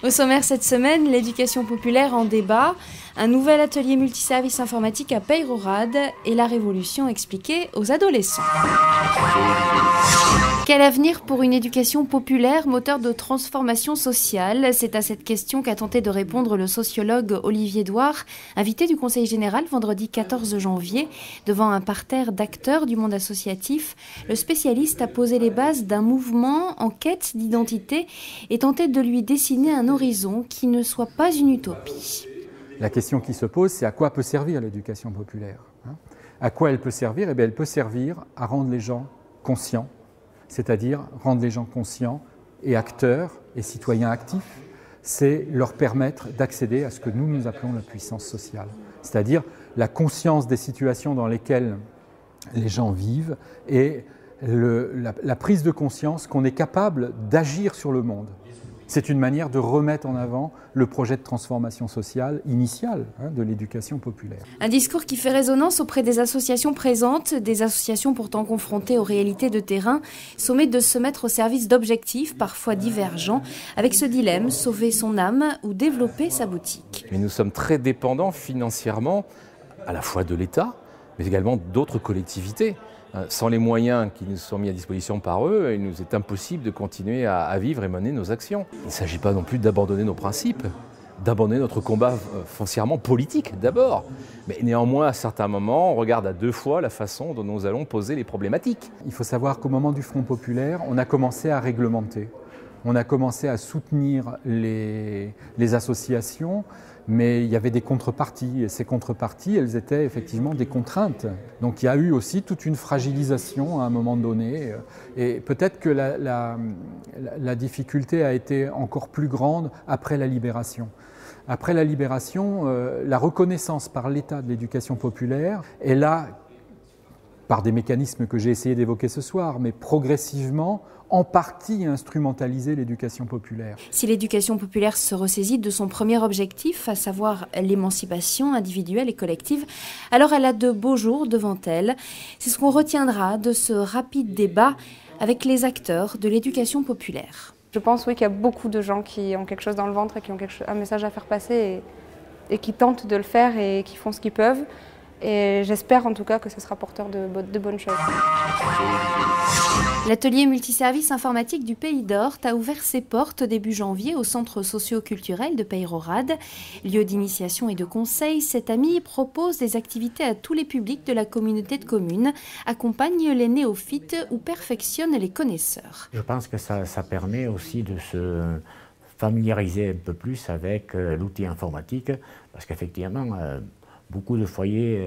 Au sommaire cette semaine, l'éducation populaire en débat, un nouvel atelier multiservice informatique à Peyrehorade et la révolution expliquée aux adolescents. Quel avenir pour une éducation populaire, moteur de transformation sociale? C'est à cette question qu'a tenté de répondre le sociologue Olivier Douard, invité du Conseil général vendredi 14 janvier. Devant un parterre d'acteurs du monde associatif, le spécialiste a posé les bases d'un mouvement en quête d'identité et tenté de lui dessiner un horizon qui ne soit pas une utopie. La question qui se pose, c'est à quoi peut servir l'éducation populaire? À quoi elle peut servir? Eh bien, elle peut servir à rendre les gens conscients, c'est-à-dire rendre les gens conscients et acteurs et citoyens actifs, c'est leur permettre d'accéder à ce que nous appelons la puissance sociale, c'est-à-dire la conscience des situations dans lesquelles les gens vivent et la prise de conscience qu'on est capable d'agir sur le monde. C'est une manière de remettre en avant le projet de transformation sociale initial de l'éducation populaire. Un discours qui fait résonance auprès des associations présentes, des associations pourtant confrontées aux réalités de terrain, sommet de se mettre au service d'objectifs parfois divergents, avec ce dilemme, sauver son âme ou développer sa boutique. Mais nous sommes très dépendants financièrement, à la fois de l'État, mais également d'autres collectivités. Sans les moyens qui nous sont mis à disposition par eux, il nous est impossible de continuer à vivre et mener nos actions. Il ne s'agit pas non plus d'abandonner nos principes, d'abandonner notre combat foncièrement politique d'abord. Mais néanmoins, à certains moments, on regarde à deux fois la façon dont nous allons poser les problématiques. Il faut savoir qu'au moment du Front populaire, on a commencé à réglementer. On a commencé à soutenir les associations, mais il y avait des contreparties, et ces contreparties, elles étaient effectivement des contraintes. Donc il y a eu aussi toute une fragilisation à un moment donné, et peut-être que la difficulté a été encore plus grande après la libération. Après la libération, la reconnaissance par l'État de l'éducation populaire est là, par des mécanismes que j'ai essayé d'évoquer ce soir, mais progressivement, en partie instrumentaliser l'éducation populaire. Si l'éducation populaire se ressaisit de son premier objectif, à savoir l'émancipation individuelle et collective, alors elle a de beaux jours devant elle. C'est ce qu'on retiendra de ce rapide débat avec les acteurs de l'éducation populaire. Je pense oui, qu'il y a beaucoup de gens qui ont quelque chose dans le ventre et qui ont un message à faire passer et qui tentent de le faire et qui font ce qu'ils peuvent. Et j'espère en tout cas que ce sera porteur de bonnes choses. L'atelier multiservice informatique du Pays d'Orthe a ouvert ses portes début janvier au centre socio-culturel de Peyrehorade. Lieu d'initiation et de conseil, cet AMI propose des activités à tous les publics de la communauté de communes, accompagne les néophytes ou perfectionne les connaisseurs. Je pense que ça permet aussi de se familiariser un peu plus avec l'outil informatique, parce qu'effectivement, beaucoup de foyers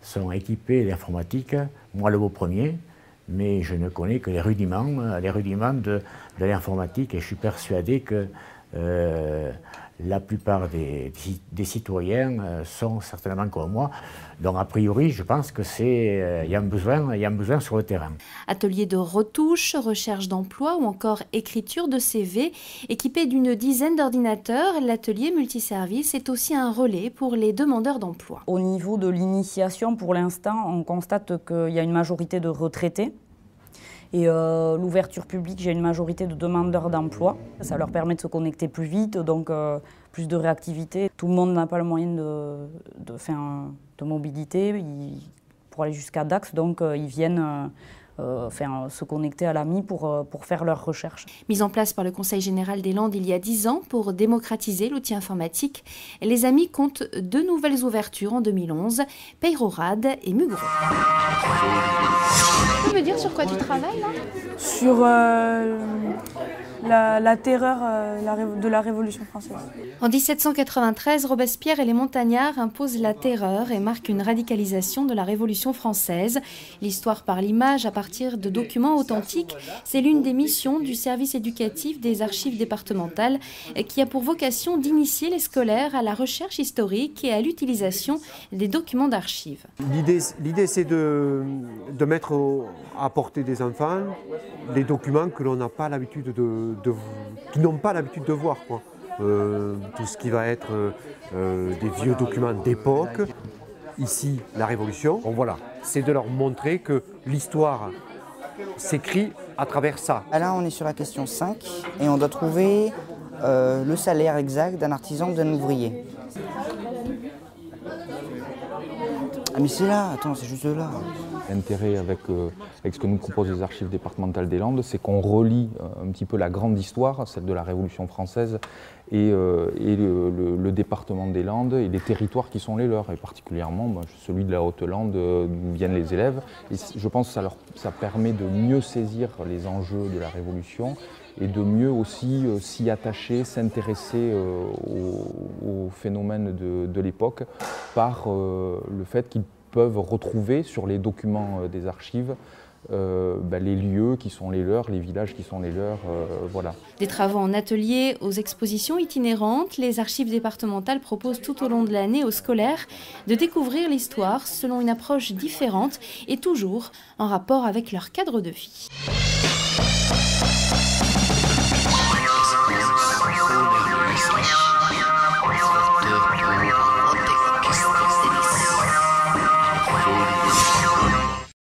sont équipés d'informatique, moi le beau premier, mais je ne connais que les rudiments de l'informatique et je suis persuadé que la plupart des citoyens sont certainement comme moi. Donc a priori, je pense qu'il y a un besoin sur le terrain. Atelier de retouche, recherche d'emploi ou encore écriture de CV. Équipé d'une dizaine d'ordinateurs, l'atelier multiservice est aussi un relais pour les demandeurs d'emploi. Au niveau de l'initiation, pour l'instant, on constate qu'il y a une majorité de retraités. Et l'ouverture publique, j'ai une majorité de demandeurs d'emploi. Ça leur permet de se connecter plus vite, donc plus de réactivité. Tout le monde n'a pas le moyen de mobilité pour aller jusqu'à Dax, donc ils viennent se connecter à l'AMI pour faire leurs recherches. Mise en place par le Conseil général des Landes il y a 10 ans pour démocratiser l'outil informatique, les AMI comptent 2 nouvelles ouvertures en 2011, Peyrehorade et Mugron. Tu peux me dire sur quoi tu travailles là? Sur la terreur de la Révolution française. En 1793, Robespierre et les montagnards imposent la terreur et marquent une radicalisation de la Révolution française. L'histoire par l'image à partir de documents authentiques, c'est l'une des missions du service éducatif des archives départementales qui a pour vocation d'initier les scolaires à la recherche historique et à l'utilisation des documents d'archives. L'idée c'est de mettre à portée des enfants des documents que l'on n'a pas l'habitude qui n'ont pas l'habitude de voir, quoi. Tout ce qui va être des vieux documents d'époque. Ici, la Révolution, bon, voilà, c'est de leur montrer que l'histoire s'écrit à travers ça. Là, on est sur la question 5 et on doit trouver le salaire exact d'un artisan, d'un ouvrier. Ah mais c'est là, attends, c'est juste là. L'intérêt avec ce que nous proposent les archives départementales des Landes, c'est qu'on relie un petit peu la grande histoire, celle de la Révolution française, et le département des Landes et les territoires qui sont les leurs, et particulièrement celui de la Haute-Lande d'où viennent les élèves. Et je pense que ça permet de mieux saisir les enjeux de la Révolution et de mieux aussi s'y attacher, s'intéresser aux phénomènes de l'époque par le fait qu'ils peuvent retrouver sur les documents des archives les lieux qui sont les leurs, les villages qui sont les leurs, voilà. Des travaux en atelier aux expositions itinérantes, les archives départementales proposent tout au long de l'année aux scolaires de découvrir l'histoire selon une approche différente et toujours en rapport avec leur cadre de vie.